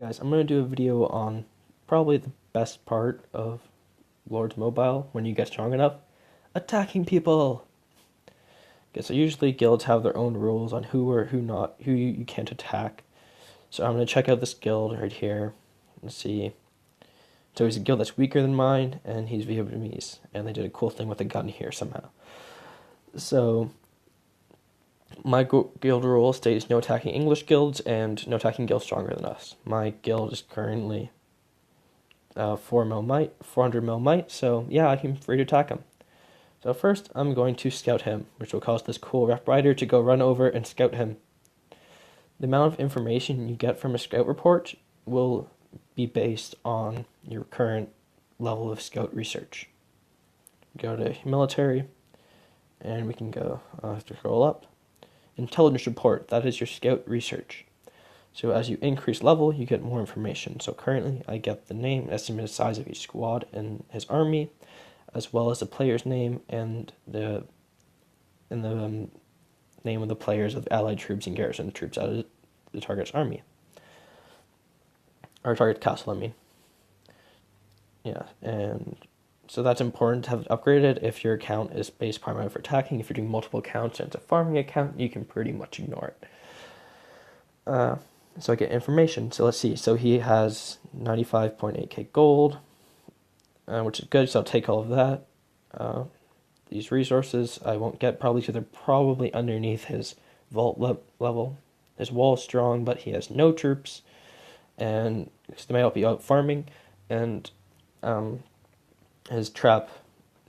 Guys, I'm going to do a video on probably the best part of Lords Mobile when you get strong enough. Attacking people! Okay, so usually guilds have their own rules on who or who you can't attack. So I'm going to check out this guild right here and see. So he's a guild that's weaker than mine, and he's Vietnamese, and they did a cool thing with a gun here somehow. So my guild rule states no attacking English guilds and no attacking guilds stronger than us. My guild is currently 400 mil might, so yeah, I'm free to attack him. So first, I'm going to scout him, which will cause this cool Rough Rider to go run over and scout him. The amount of information you get from a scout report will be based on your current level of scout research. Go to military, and we can go, to scroll up. Intelligence report, that is your scout research. So as you increase level, you get more information. So currently, I get the name, estimated size of each squad and his army, as well as the player's name and the name of the players of allied troops and garrison troops out of the target's army. Or target castle, I mean. Yeah, and so that's important to have it upgraded. If your account is based primarily for attacking, if you're doing multiple accounts and it's a farming account, you can pretty much ignore it. So I get information. So let's see. So he has 95.8k gold, which is good. So I'll take all of that. These resources I won't get probably because they're probably underneath his vault level. His wall is strong, but he has no troops, and they might help you out farming. And his trap,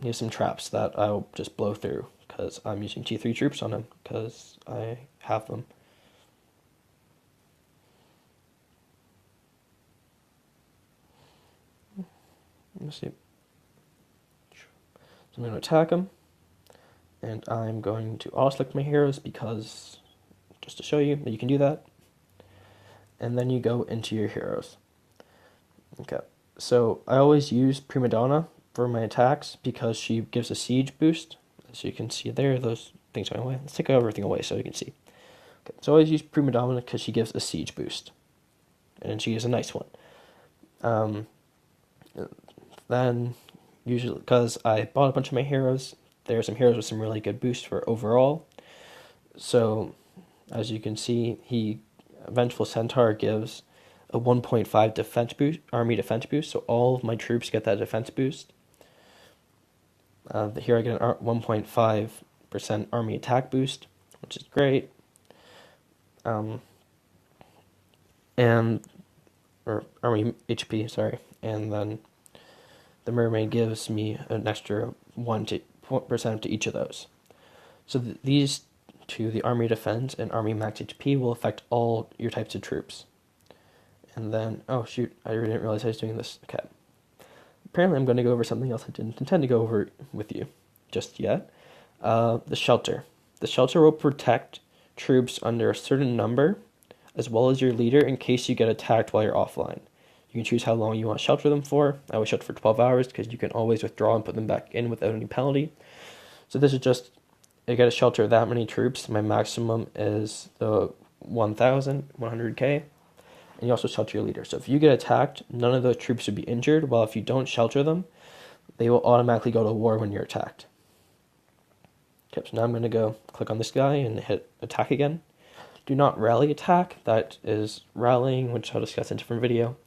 he has some traps that I'll just blow through because I'm using T3 troops on him because I have them. Let's see. So I'm going to attack him, and I'm going to auto-select my heroes because, just to show you that you can do that, and then you go into your heroes. Okay, so I always use Prima Donna for my attacks because she gives a siege boost. As you can see there, those things going away. Let's take everything away so you can see. Okay, so I always use Prima Donna because she gives a siege boost, and she is a nice one. Then, usually, because I bought a bunch of my heroes, there are some heroes with some really good boosts for overall. So, as you can see, Vengeful Centaur gives a 1.5 defense boost, army defense boost, so all of my troops get that defense boost. Here I get an 1.5% army attack boost, which is great. Or army HP, sorry, and then the mermaid gives me an extra 1% to each of those. So these two, the army defense and army max HP, will affect all your types of troops. And then, oh shoot, I didn't realize I was doing this. Okay. Apparently I'm going to go over something else I didn't intend to go over with you just yet. The shelter. The shelter will protect troops under a certain number, as well as your leader in case you get attacked while you're offline. You can choose how long you want to shelter them for. I always shelter for 12 hours because you can always withdraw and put them back in without any penalty. So this is just, I got to shelter that many troops. My maximum is the 1,100k. And you also shelter your leader. So if you get attacked, none of those troops would be injured, while if you don't shelter them, they will automatically go to war when you're attacked. Okay, so now I'm going to go click on this guy and hit attack again. Do not rally attack. That is rallying, which I'll discuss in a different video.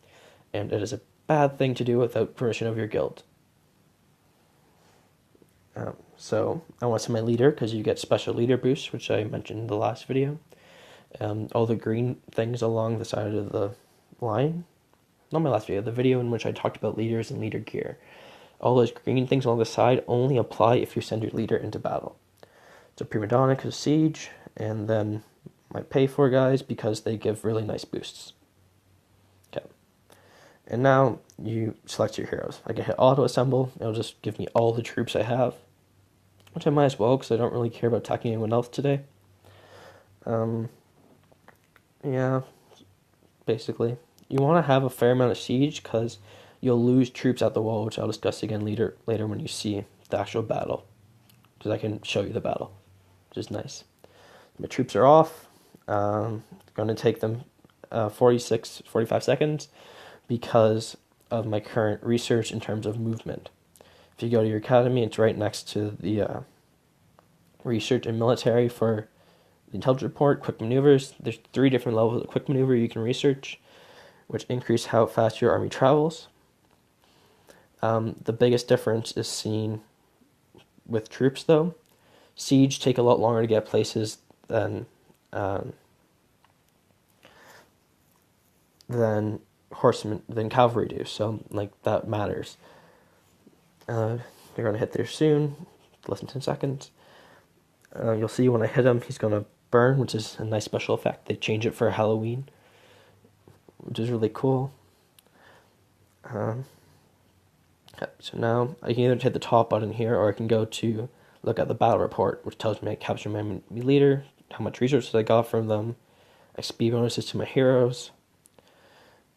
And it is a bad thing to do without permission of your guild. So I want to send my leader because you get special leader boosts, which I mentioned in the last video. All the green things along the side of the line, not my last video, the video in which I talked about leaders and leader gear. All those green things along the side only apply if you send your leader into battle. So Prima Donna because siege, and then my pay for guys because they give really nice boosts. Okay. And now you select your heroes. I can hit auto assemble. It'll just give me all the troops I have, which I might as well because I don't really care about attacking anyone else today. Yeah, basically. You want to have a fair amount of siege because you'll lose troops at the wall, which I'll discuss again later when you see the actual battle. Because I can show you the battle, which is nice. My troops are off. Going to take them 45 seconds because of my current research in terms of movement. If you go to your academy, it's right next to the research in military for the intelligence report, quick maneuvers. There's 3 different levels of quick maneuver you can research, which increase how fast your army travels. The biggest difference is seen with troops, though. Siege take a lot longer to get places than horsemen than cavalry do. So like that matters. They're gonna hit there soon. Less than 10 seconds. You'll see when I hit him, he's gonna burn, which is a nice special effect. They change it for Halloween, which is really cool. So now I can either hit the top button here, or I can go to look at the battle report, which tells me I captured my enemy leader, how much resources I got from them, XP bonuses to my heroes,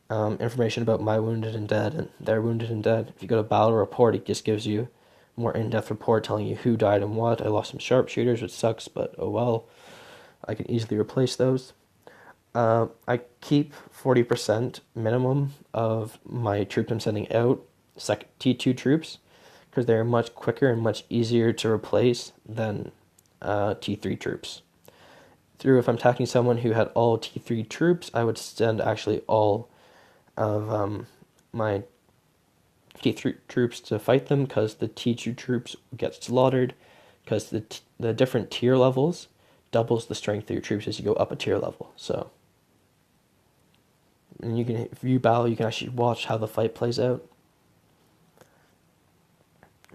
information about my wounded and dead and their wounded and dead. If you go to battle report, it just gives you a more in-depth report telling you who died and what. I lost some sharpshooters, which sucks, but oh well. I can easily replace those. I keep 40% minimum of my troops I'm sending out, T2 troops, because they're much quicker and much easier to replace than T3 troops. If I'm attacking someone who had all T3 troops, I would send actually all of my T3 troops to fight them, because the T2 troops get slaughtered, because the different tier levels doubles the strength of your troops as you go up a tier level. So, and you can view battle, you can actually watch how the fight plays out.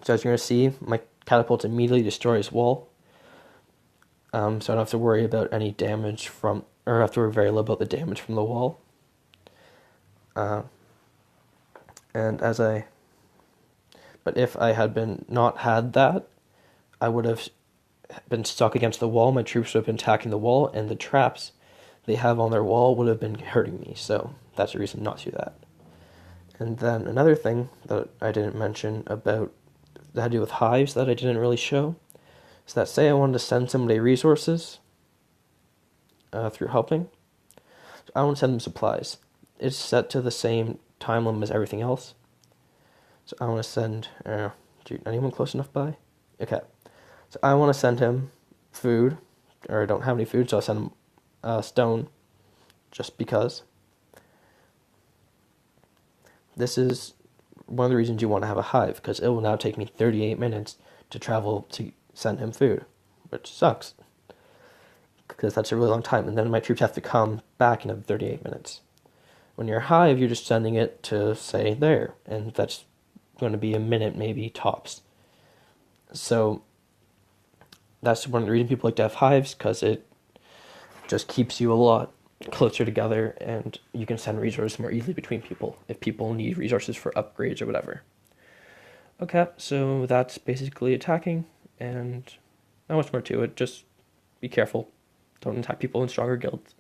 So as you're going to see, my catapult immediately destroys wall. So I don't have to worry about any damage from, or I have to worry very little about the damage from the wall. But if I had not had that, I would have been stuck against the wall. My troops would have been attacking the wall, and the traps they have on their wall would have been hurting me. So that's the reason not to do that. And then another thing that I didn't mention about that had to do with hives that I didn't really show is that, say I wanted to send somebody resources through helping, so I want to send them supplies. It's set to the same time limit as everything else. So I want to send, anyone close enough by? Okay. So I want to send him food, or I don't have any food, so I'll send him stone, just because. This is one of the reasons you want to have a hive, because it will now take me 38 minutes to travel to send him food, which sucks, because that's a really long time, and then my troops have to come back in 38 minutes. When you're a hive, you're just sending it to, say, there, and that's going to be a minute, maybe, tops. So that's one of the reasons people like to have hives, because it just keeps you a lot closer together, and you can send resources more easily between people if people need resources for upgrades or whatever. Okay, so that's basically attacking, and not much more to it. Just be careful. Don't attack people in stronger guilds.